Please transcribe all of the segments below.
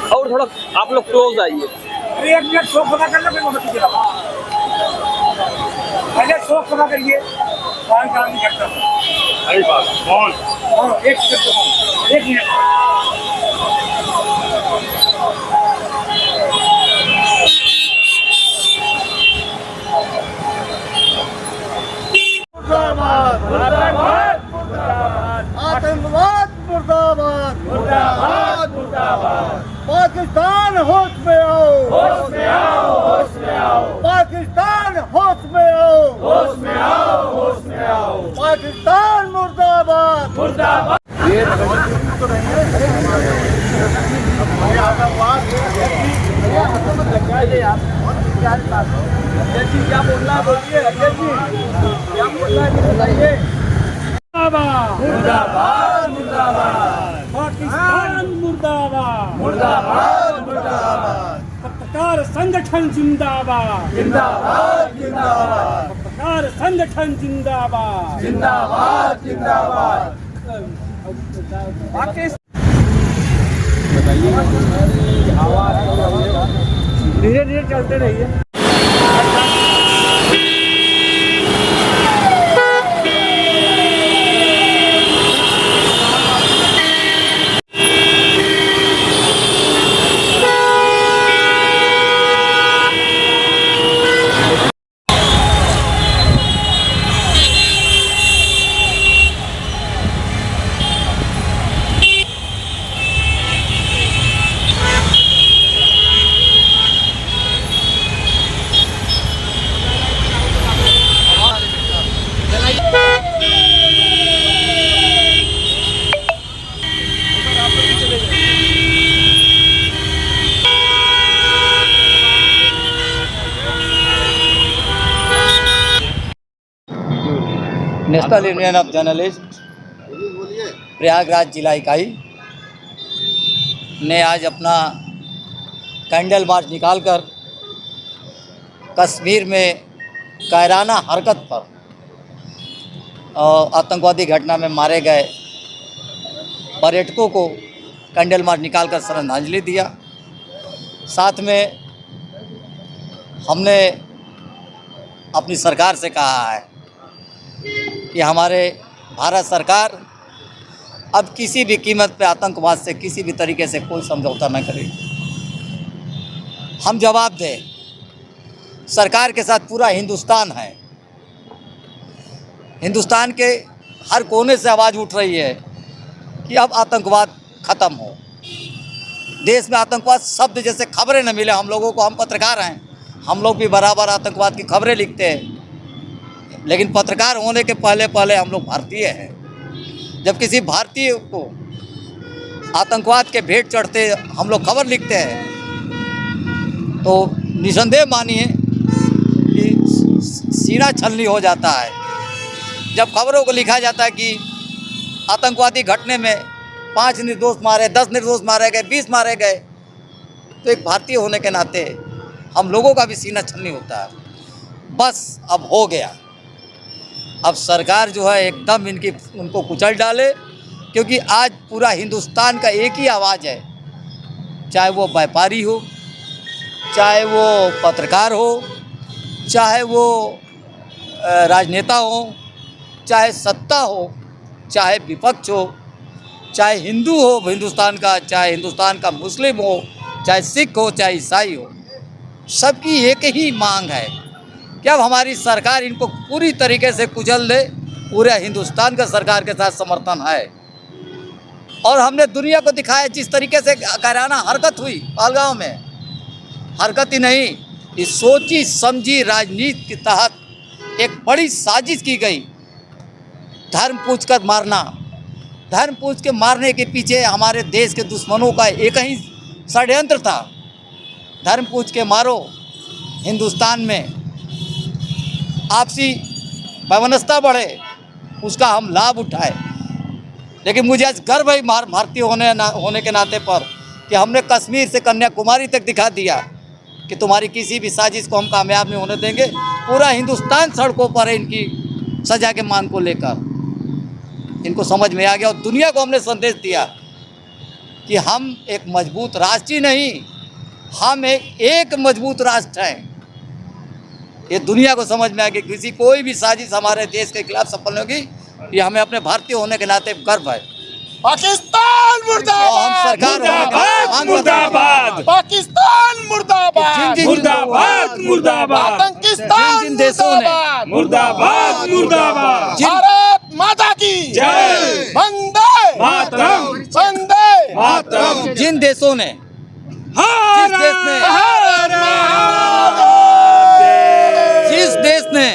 और थोड़ा आप लोग क्लोज आइए। एक मिनट शोक सभा करना, फिर मोमबत्ती जलाओ। पहले शोक सभा करिए, पान काम नहीं करता। सही बात। कौन? एक सेकंड, एक मिनट। मुर्दाबाद मुर्दाबाद मुर्दाबाद, आतंकवाद मुर्दाबाद मुर्दाबाद मुर्दाबाद। पाकिस्तान होश में आओ, होश में आओ, होश में आओ, पाकिस्तान होश में आओ, होश में आओ, होश में आओ। पाकिस्तान मुर्दाबाद मुर्दाबाद। क्या बोलना है बोलिए, अजय जी क्या बोलना है बताइए। मुर्दाबाद मुर्दाबाद, पाकिस्तान मुर्दाबाद, मुर्दाबाद मुर्दाबाद, पत्रकार संगठन जिंदाबाद, जिंदाबाद जिंदाबाद, पत्रकार संगठन जिंदाबाद, जिंदाबाद जिंदाबाद। धीरे धीरे चलते रहिए। National union of journalist Prayagraj जिला इकाई ने आज अपना कैंडल मार्च निकालकर कश्मीर में कायराना हरकत पर आतंकवादी घटना में मारे गए पर्यटकों को कैंडल मार्च निकालकर श्रद्धांजलि दिया। साथ में हमने अपनी सरकार से कहा है कि हमारे भारत सरकार अब किसी भी कीमत पे आतंकवाद से किसी भी तरीके से कोई समझौता न करे। हम जवाब दें, सरकार के साथ पूरा हिंदुस्तान है। हिंदुस्तान के हर कोने से आवाज़ उठ रही है कि अब आतंकवाद ख़त्म हो। देश में आतंकवाद शब्द जैसे खबरें न मिले हम लोगों को, हम पत्रकार हैं, हम लोग भी बराबर आतंकवाद की खबरें लिखते हैं, लेकिन पत्रकार होने के पहले हम लोग भारतीय हैं। जब किसी भारतीय को आतंकवाद के भेंट चढ़ते हम लोग खबर लिखते हैं तो निसंदेह मानिए कि सीना छलनी हो जाता है। जब खबरों को लिखा जाता है कि आतंकवादी घटने में 5 निर्दोष मारे, 10 निर्दोष मारे गए, 20 मारे गए, तो एक भारतीय होने के नाते हम लोगों का भी सीना छलनी होता है। बस अब हो गया, अब सरकार जो है एकदम उनको कुचल डाले, क्योंकि आज पूरा हिंदुस्तान का एक ही आवाज़ है, चाहे वो व्यापारी हो, चाहे वो पत्रकार हो, चाहे वो राजनेता हो, चाहे सत्ता हो, चाहे विपक्ष हो, चाहे हिंदू हो हिंदुस्तान का, चाहे हिंदुस्तान का मुस्लिम हो, चाहे सिख हो, चाहे ईसाई हो, सबकी एक ही मांग है कि अब हमारी सरकार इनको पूरी तरीके से कुचल दे। पूरे हिंदुस्तान का सरकार के साथ समर्थन है और हमने दुनिया को दिखाया जिस तरीके से कायराना हरकत हुई पहलगांव में। हरकत ही नहीं, इस सोची समझी राजनीति के तहत एक बड़ी साजिश की गई। धर्म पूछ कर मारना, धर्म पूछ के मारने के पीछे हमारे देश के दुश्मनों का एक ही षड्यंत्र था। धर्म पूछ के मारो, हिंदुस्तान में आपसी वैमनस्यता बढ़े, उसका हम लाभ उठाए। लेकिन मुझे आज गर्व है भारतीय होने के नाते पर कि हमने कश्मीर से कन्याकुमारी तक दिखा दिया कि तुम्हारी किसी भी साजिश को हम कामयाब नहीं होने देंगे। पूरा हिंदुस्तान सड़कों पर है इनकी सज़ा के मांग को लेकर। इनको समझ में आ गया और दुनिया को हमने संदेश दिया कि हम एक मजबूत राष्ट्र ही नहीं, हम एक मजबूत राष्ट्र हैं। ये दुनिया को समझ में आ गया। किसी कोई भी साजिश हमारे देश के खिलाफ सफल होगी, ये हमें अपने भारतीय होने के नाते गर्व है। पाकिस्तान और हम सरकार होने के नाते हम मुर्दाबाद, पाकिस्तान मुर्दाबाद, मुर्दाबाद, मुर्दाबाद, पाकिस्तान जिन देशों ने मुर्दाबाद, मुर्दाबाद, भारत माता की जय, वंदे मातरम, वंदे मातरम, जिन देशों ने जिस देश ने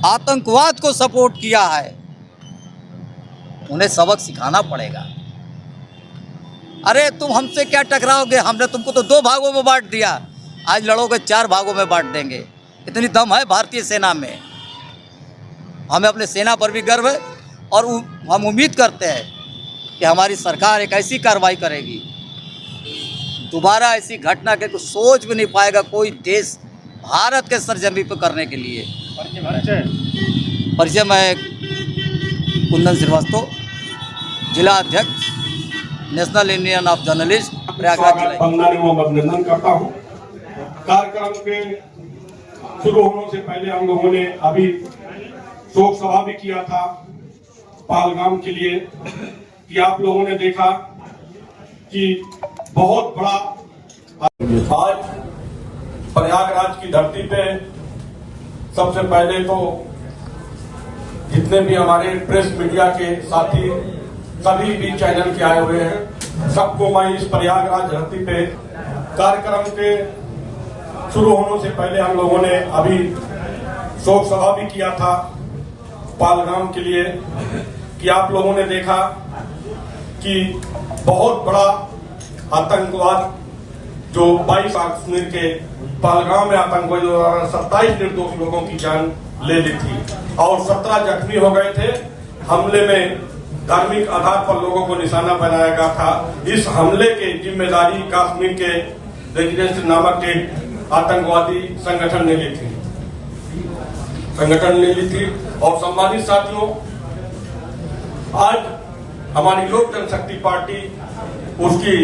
आतंकवाद को सपोर्ट किया है उन्हें सबक सिखाना पड़ेगा। अरे तुम हमसे क्या टकराओगे, हमने तुमको तो 2 भागों में बांट दिया, आज लड़ोगे 4 भागों में बांट देंगे। इतनी दम है भारतीय सेना में। हमें अपने सेना पर भी गर्व है और हम उम्मीद करते हैं कि हमारी सरकार एक ऐसी कार्रवाई करेगी, दोबारा ऐसी घटना के कुछ सोच भी नहीं पाएगा कोई देश भारत के सरजमी पर करने के लिए। परिचय मैं कुंदन श्रीवास्तव, जिला अध्यक्ष national union of journalist Prayagraj जिला। वंदन एवं अभिनंदन करता हूँ। कार्यक्रम के शुरू होने से पहले हम लोगों ने अभी शोक सभा भी किया था पहलगाम के लिए, कि आप लोगों ने देखा कि बहुत बड़ा आज प्रयागराज की धरती पे सबसे पहले तो जितने भी हमारे प्रेस मीडिया के साथी सभी भी चैनल के आए हुए हैं, सबको मैं इस प्रयागराज धरती पे कार्यक्रम के शुरू होने से पहले हम लोगों ने अभी शोक सभा भी किया था पहलगाम के लिए, कि आप लोगों ने देखा कि बहुत बड़ा आतंकवाद जो 22 कश्मीर के पहलगाम में आतंकवादियों द्वारा 27 निर्दोष लोगों की जान ले ली थी और 17 जख्मी हो गए थे। हमले में धार्मिक आधार पर लोगों को निशाना बनाया गया था। इस हमले की जिम्मेदारी कश्मीर के रेजिडेंस नामक एक आतंकवादी संगठन ने ली थी। और सम्मानित साथियों, आज हमारी लोक जनशक्ति पार्टी उसकी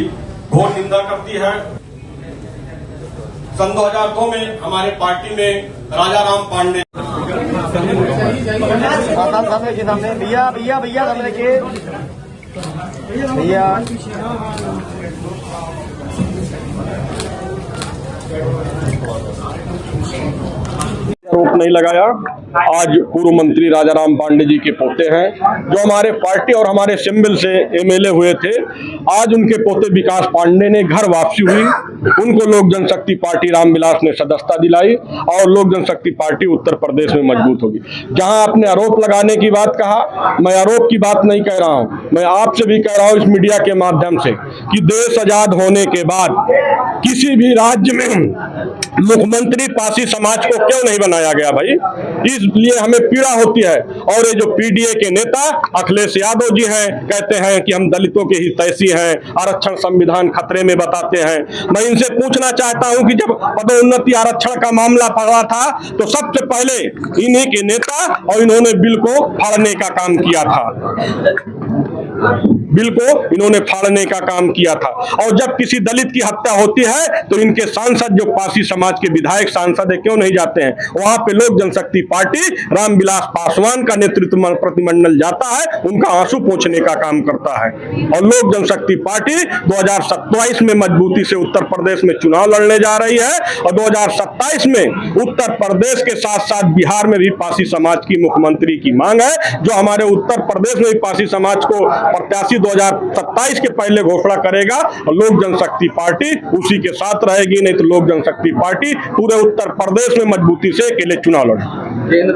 घोर निंदा करती है। सन 2002 में हमारे पार्टी में राजा राम पांडे भैया भैया भैया भैया आरोप नहीं लगाया। आज पूर्व मंत्री राजाराम पांडे जी के पोते हैं जो हमारे पार्टी और हमारे सिंबल से एमएलए हुए थे। आज उनके पोते विकास पांडे ने घर वापसी हुई, उनको लोक जनशक्ति पार्टी रामविलास ने सदस्यता दिलाई और लोक जनशक्ति पार्टी उत्तर प्रदेश में मजबूत होगी। जहां आपने आरोप लगाने की बात कहा, मैं आरोप की बात नहीं कह रहा हूं, मैं आपसे भी कह रहा हूं इस मीडिया के माध्यम से कि देश आजाद होने के बाद किसी भी राज्य में मुख्यमंत्री पासी समाज को क्यों नहीं बनाया गया भाई, इसलिए हमें पीड़ा होती है। और ये जो पीडीए के नेता अखिलेश यादव जी हैं, कहते हैं कि हम दलितों के हितैषी हैं, आरक्षण संविधान खतरे में बताते हैं। मैं इनसे पूछना चाहता हूं कि जब पदोन्नति आरक्षण का मामला पड़ा था तो सबसे पहले इन्हीं के नेता और इन्होंने बिल को फाड़ने का काम किया था, बिल को इन्होंने फाड़ने का काम किया था। और जब किसी दलित की हत्या होती है तो इनके सांसद जो पासी समाज के विधायक सांसद है क्यों नहीं जाते हैं वहां पे? लोक जनशक्ति पार्टी रामविलास पासवान का नेतृत्व प्रतिमंडल जाता है, उनका आंसू पोंछने का काम करता है। और लोक जनशक्ति पार्टी 2027 में मजबूती से उत्तर प्रदेश में चुनाव लड़ने जा रही है और 2027 में उत्तर प्रदेश के साथ साथ बिहार में भी पासी समाज की मुख्यमंत्री की मांग है। जो हमारे उत्तर प्रदेश में भी पासी समाज को प्रत्याशी 2027 के पहले घोषणा करेगा और लोक जनशक्ति पार्टी उसी के साथ रहेगी। नहीं तो लोक जनशक्ति पार्टी पूरे उत्तर प्रदेश में मजबूती से अकेले चुनाव लड़ेगी। केंद्र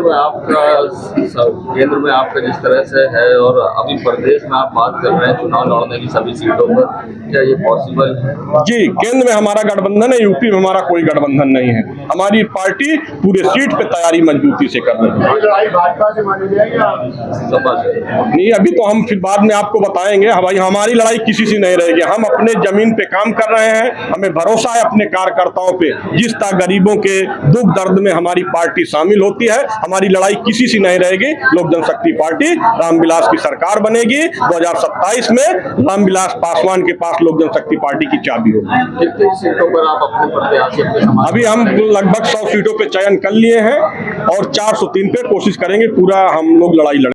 में आपका जिस तरह से है और अभी प्रदेश में आप बात कर रहे हैं चुनाव लड़ने की सभी सीटों पर, क्या ये पॉसिबल है? जी, केंद्र में हमारा गठबंधन है, यूपी में हमारा कोई गठबंधन नहीं है। हमारी पार्टी पूरे सीट पे तैयारी मजबूती से कर रही है। भाजपा से मानी जाएगी नहीं, अभी तो हम फिर बाद में आपको बताएंगे। हमारी लड़ाई किसी से नहीं रहेगी। हम अपने जमीन पे काम कर रहे हैं, हमें भरोसा है अपने कार्यकर्ताओं पे। जिस तरह गरीबों के दुख दर्द में हमारी पार्टी जनशक्ति शामिल होती है, हमारी लड़ाई किसी से नहीं रहेगी। लोक जनशक्ति पार्टी रामविलास की सरकार बनेगी। 2027 में रामविलास पासवान के पास लोक जनशक्ति पार्टी की चाबी होगी। कितनी सीटों पर आप अपने प्रत्याशी अपने समाज अभी हम लगभग 100 सीटों पे चयन कर लिए हैं और 403 पे कोशिश करेंगे, पूरा हम लोग लड़ाई लड़ेंगे।